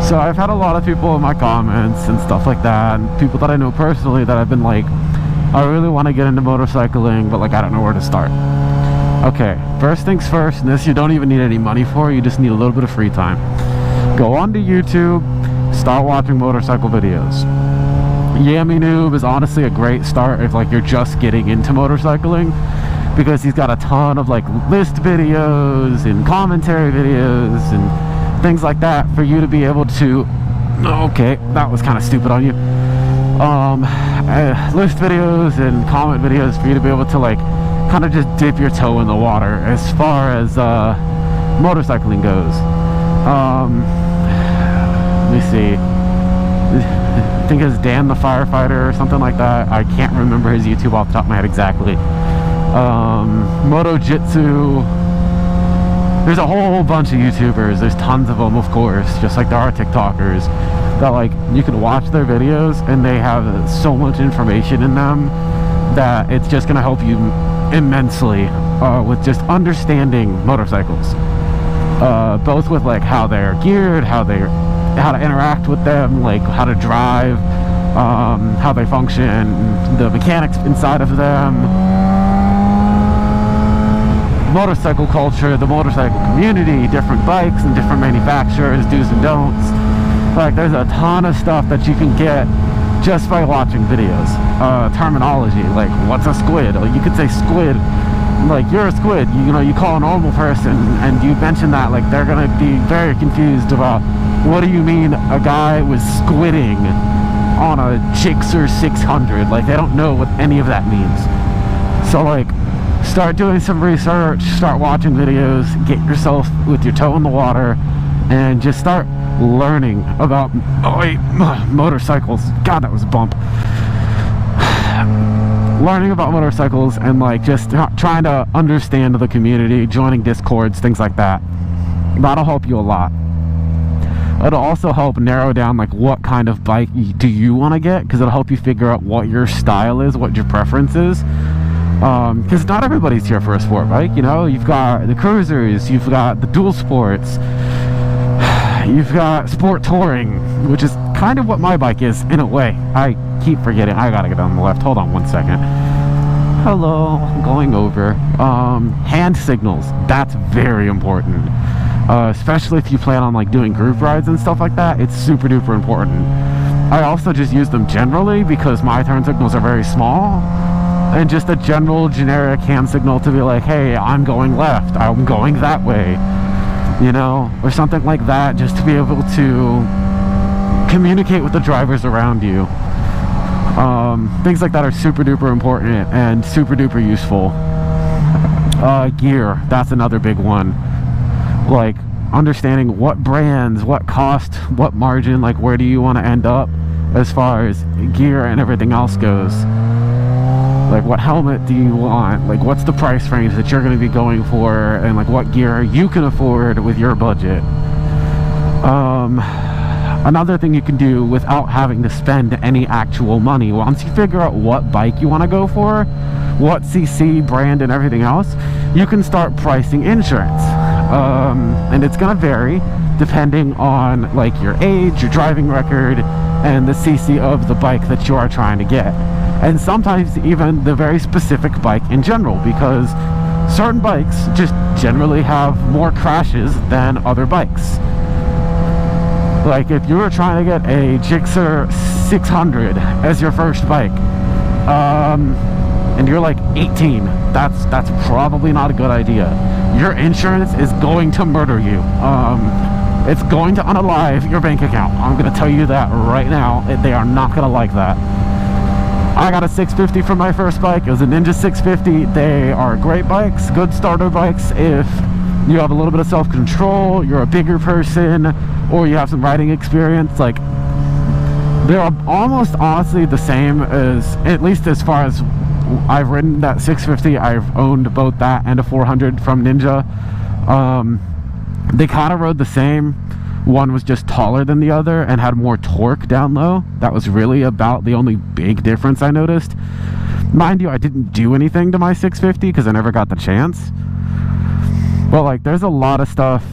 So I've had a lot of people in my comments and stuff like that, and people that I know personally that have been like, I really want to get into motorcycling, but like I don't know where to start. Okay, first things first, and this you don't even need any money for, you just need a little bit of free time. Go onto YouTube, start watching motorcycle videos. Yami Noob is honestly a great start if like you're just getting into motorcycling, because he's got a ton of like list videos and commentary videos and things like that for you to be able to, okay, that was kind of stupid on you, list videos and comment videos for you to be able to like kind of just dip your toe in the water as far as motorcycling goes. Let me see, I think it's Dan the Firefighter or something like that. I can't remember his YouTube off the top of my head exactly. Moto Jitsu. There's a whole bunch of YouTubers. There's tons of them, of course, just like there are TikTokers that like you can watch their videos and they have so much information in them that it's just gonna help you immensely with just understanding motorcycles, both with like how they're geared, how to interact with them, like how to drive, how they function, the mechanics inside of them, motorcycle culture, the motorcycle community, different bikes and different manufacturers, do's and don'ts. Like there's a ton of stuff that you can get just by watching videos. Terminology, like what's a squid? You could say squid, like you're a squid, you know, you call a normal person and you mention that, like they're gonna be very confused about what do you mean a guy was squidding on a Gixxer 600. Like they don't know what any of that means. So like start doing some research, start watching videos, get yourself with your toe in the water, and just start learning about motorcycles. God, that was a bump. Learning about motorcycles and like just trying to understand the community, joining discords, things like that. That'll help you a lot. It'll also help narrow down like what kind of bike do you want to get, because it'll help you figure out what your style is, what your preference is. Because not everybody's here for a sport bike, you know. You've got the cruisers, you've got the dual sports, you've got sport touring, which is kind of what my bike is in a way. I keep forgetting. I gotta get on the left. Hold on one second. Hello, I'm going over. Hand signals, that's very important. Especially if you plan on like doing group rides and stuff like that, it's super duper important. I also just use them generally because my turn signals are very small, and just a general generic hand signal to be like, hey, I'm going left, I'm going that way, you know, or something like that, just to be able to communicate with the drivers around you. Things like that are super duper important and super duper useful. Gear, that's another big one. Like understanding what brands, what cost, what margin, like where do you want to end up as far as gear and everything else goes. Like what helmet do you want, like what's the price range that you're going to be going for, and like what gear you can afford with your budget. Another thing you can do without having to spend any actual money, once you figure out what bike you want to go for, what CC, brand, and everything else, you can start pricing insurance. And it's going to vary depending on like your age, your driving record, and the CC of the bike that you are trying to get. And sometimes even the very specific bike in general, because certain bikes just generally have more crashes than other bikes. Like if you were trying to get a Gixxer 600 as your first bike, and you're like 18, that's probably not a good idea. Your insurance is going to murder you. It's going to unalive your bank account. I'm going to tell you that right now. They are not going to like that. I got a 650 for my first bike. It was a Ninja 650. They are great bikes, good starter bikes if you have a little bit of self-control, you're a bigger person, or you have some riding experience. Like they're almost honestly the same as, at least as far as I've ridden that 650. I've owned both that and a 400 from Ninja. They kind of rode the same. One was just taller than the other and had more torque down low. That was really about the only big difference I noticed. Mind you, I didn't do anything to my 650 because I never got the chance. But like there's a lot of stuff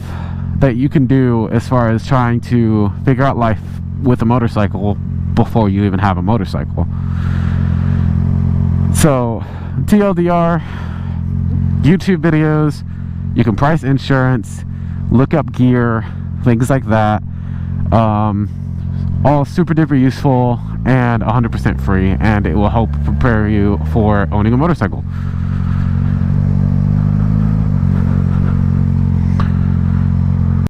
that you can do as far as trying to figure out life with a motorcycle before you even have a motorcycle. So TLDR, YouTube videos, you can price insurance, look up gear, things like that. All super duper useful and 100% free, and it will help prepare you for owning a motorcycle.